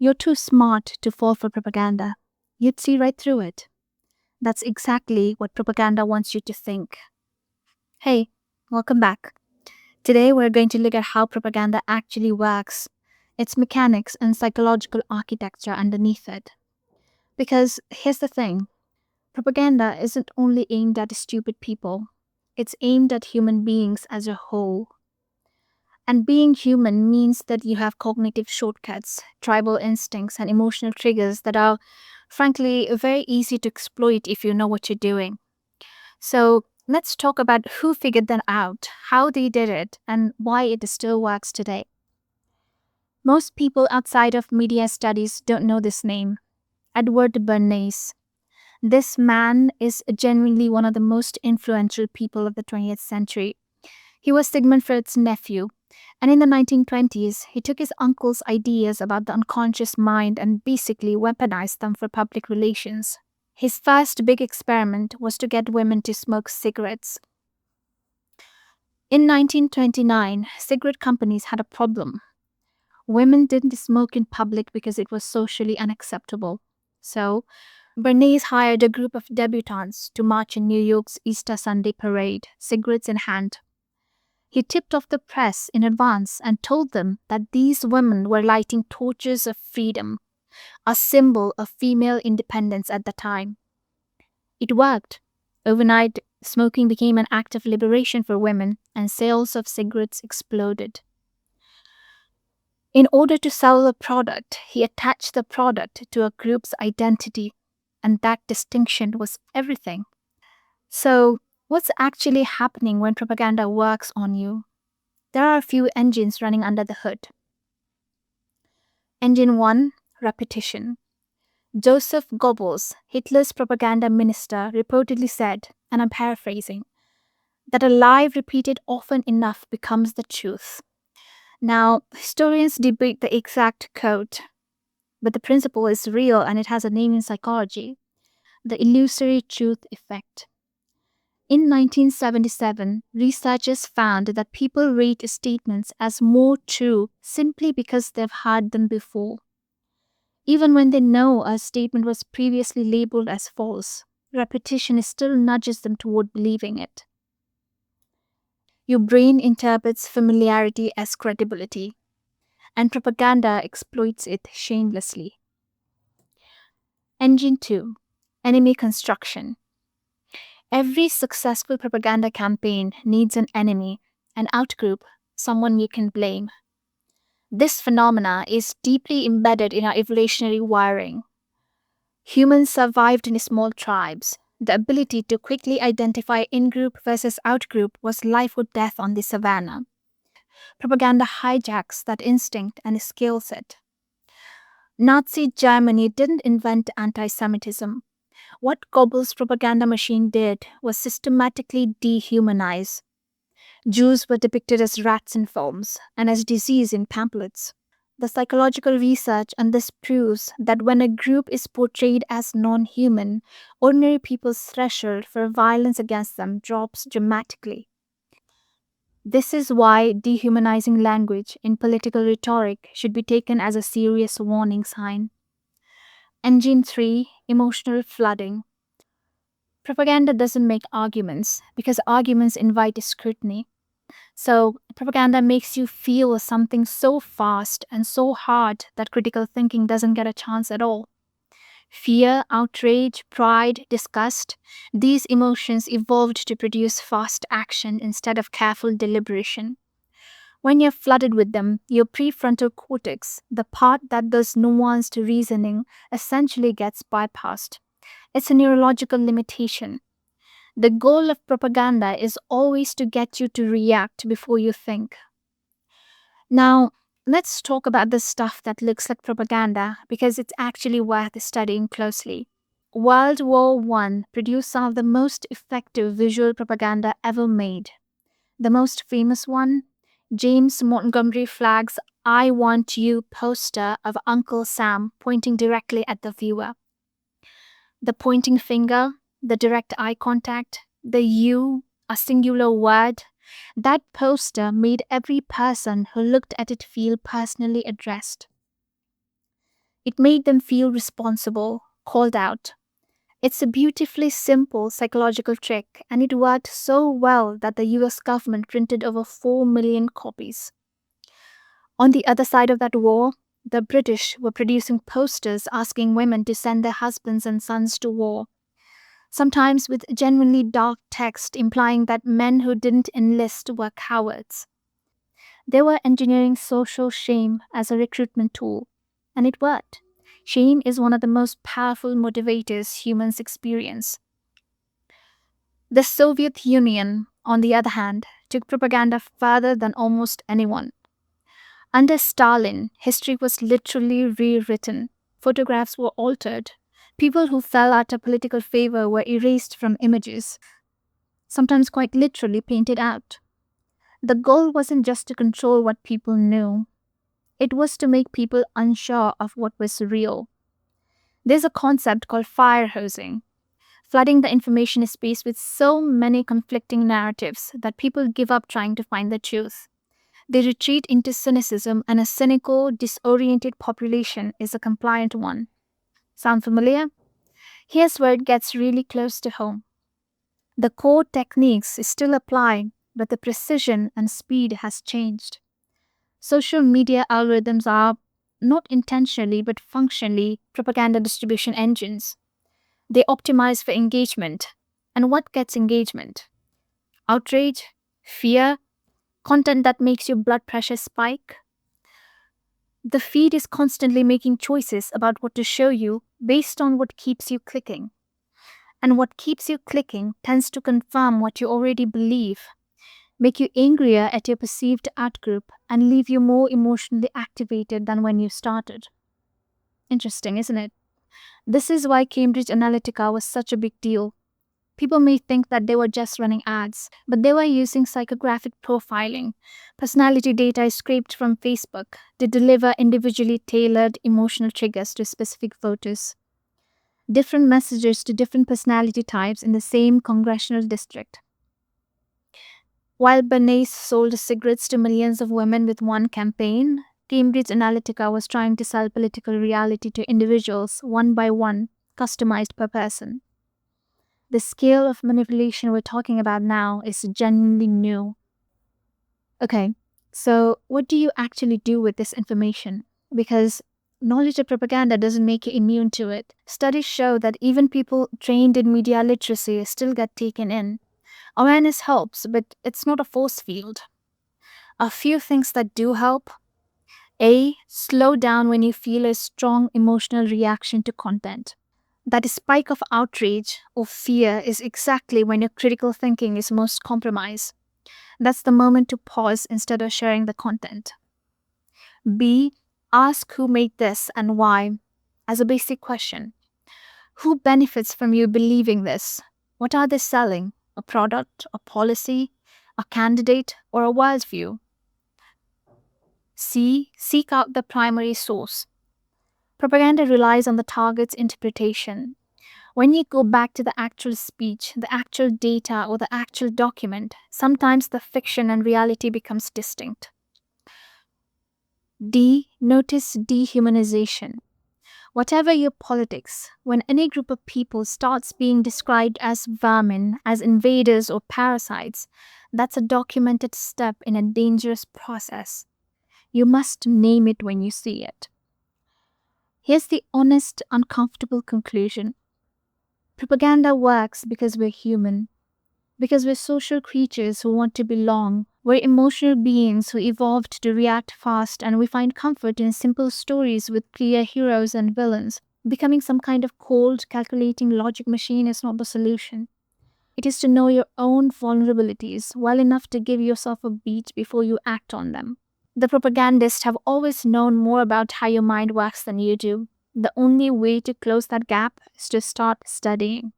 You're too smart to fall for propaganda. You'd see right through it. That's exactly what propaganda wants you to think. Hey, welcome back. Today we're going to look at how propaganda actually works, its mechanics and psychological architecture underneath it. Because here's the thing, propaganda isn't only aimed at stupid people, it's aimed at human beings as a whole. And being human means that you have cognitive shortcuts, tribal instincts, and emotional triggers that are, frankly, very easy to exploit if you know what you're doing. So, let's talk about who figured that out, how they did it, and why it still works today. Most people outside of media studies don't know this name, Edward Bernays. This man is genuinely one of the most influential people of the 20th century. He was Sigmund Freud's nephew, and in the 1920s, he took his uncle's ideas about the unconscious mind and basically weaponized them for public relations. His first big experiment was to get women to smoke cigarettes. In 1929, cigarette companies had a problem. Women didn't smoke in public because it was socially unacceptable. So, Bernays hired a group of debutantes to march in New York's Easter Sunday parade, cigarettes in hand. He tipped off the press in advance and told them that these women were lighting torches of freedom, a symbol of female independence at the time. It worked. Overnight, smoking became an act of liberation for women, and sales of cigarettes exploded. In order to sell the product, he attached the product to a group's identity, and that distinction was everything. So, what's actually happening when propaganda works on you? There are a few engines running under the hood. Engine 1, repetition. Joseph Goebbels, Hitler's propaganda minister, reportedly said, and I'm paraphrasing, that a lie repeated often enough becomes the truth. Now, historians debate the exact quote, but the principle is real and it has a name in psychology, the illusory truth effect. In 1977, researchers found that people rate statements as more true simply because they've heard them before. Even when they know a statement was previously labeled as false, repetition still nudges them toward believing it. Your brain interprets familiarity as credibility, and propaganda exploits it shamelessly. Engine 2, enemy construction. Every successful propaganda campaign needs an enemy, an outgroup, someone you can blame. This phenomena is deeply embedded in our evolutionary wiring. Humans survived in small tribes. The ability to quickly identify in-group versus out-group was life or death on the savannah. Propaganda hijacks that instinct and scales it. Nazi Germany didn't invent anti-Semitism. What Goebbels' propaganda machine did was systematically dehumanize. Jews were depicted as rats in films and as disease in pamphlets. The psychological research on this proves that when a group is portrayed as non-human, ordinary people's threshold for violence against them drops dramatically. This is why dehumanizing language in political rhetoric should be taken as a serious warning sign. Engine 3, emotional flooding. Propaganda doesn't make arguments because arguments invite scrutiny. So, propaganda makes you feel something so fast and so hard that critical thinking doesn't get a chance at all. Fear, outrage, pride, disgust, these emotions evolved to produce fast action instead of careful deliberation. When you're flooded with them, your prefrontal cortex, the part that does nuanced reasoning, essentially gets bypassed. It's a neurological limitation. The goal of propaganda is always to get you to react before you think. Now, let's talk about the stuff that looks like propaganda because it's actually worth studying closely. World War I produced some of the most effective visual propaganda ever made. The most famous one, James Montgomery Flagg's I Want You poster of Uncle Sam pointing directly at the viewer. The pointing finger, the direct eye contact, the you, a singular word, that poster made every person who looked at it feel personally addressed. It made them feel responsible, called out. It's a beautifully simple psychological trick, and it worked so well that the US government printed over 4 million copies. On the other side of that war, the British were producing posters asking women to send their husbands and sons to war, sometimes with genuinely dark text implying that men who didn't enlist were cowards. They were engineering social shame as a recruitment tool, and it worked. Shame is one of the most powerful motivators humans experience. The Soviet Union, on the other hand, took propaganda further than almost anyone. Under Stalin, history was literally rewritten. Photographs were altered. People who fell out of political favor were erased from images, sometimes quite literally painted out. The goal wasn't just to control what people knew, it was to make people unsure of what was real. There's a concept called firehosing, flooding the information space with so many conflicting narratives that people give up trying to find the truth. They retreat into cynicism, and a cynical, disoriented population is a compliant one. Sound familiar? Here's where it gets really close to home. The core techniques still apply, but the precision and speed has changed. Social media algorithms are, not intentionally but functionally, propaganda distribution engines. They optimize for engagement. And what gets engagement? Outrage? Fear? Content that makes your blood pressure spike? The feed is constantly making choices about what to show you based on what keeps you clicking. And what keeps you clicking tends to confirm what you already believe, make you angrier at your perceived outgroup, and leave you more emotionally activated than when you started. Interesting, isn't it? This is why Cambridge Analytica was such a big deal. People may think that they were just running ads, but they were using psychographic profiling. Personality data is scraped from Facebook to deliver individually tailored emotional triggers to specific voters. Different messages to different personality types in the same congressional district. While Bernays sold cigarettes to millions of women with one campaign, Cambridge Analytica was trying to sell political reality to individuals one by one, customized per person. The scale of manipulation we're talking about now is genuinely new. Okay, so what do you actually do with this information? Because knowledge of propaganda doesn't make you immune to it. Studies show that even people trained in media literacy still get taken in. Awareness helps, but it's not a force field. A few things that do help. A. Slow down when you feel a strong emotional reaction to content. That spike of outrage or fear is exactly when your critical thinking is most compromised. That's the moment to pause instead of sharing the content. B. Ask who made this and why, as a basic question. Who benefits from you believing this? What are they selling? A product, a policy, a candidate, or a worldview? C. Seek out the primary source. Propaganda relies on the target's interpretation. When you go back to the actual speech, the actual data, or the actual document, sometimes the fiction and reality becomes distinct. D. Notice dehumanization. Whatever your politics, when any group of people starts being described as vermin, as invaders or parasites, that's a documented step in a dangerous process. You must name it when you see it. Here's the honest, uncomfortable conclusion. Propaganda works because we're human, because we're social creatures who want to belong. We're emotional beings who evolved to react fast, and we find comfort in simple stories with clear heroes and villains. Becoming some kind of cold, calculating logic machine is not the solution. It is to know your own vulnerabilities well enough to give yourself a beat before you act on them. The propagandists have always known more about how your mind works than you do. The only way to close that gap is to start studying.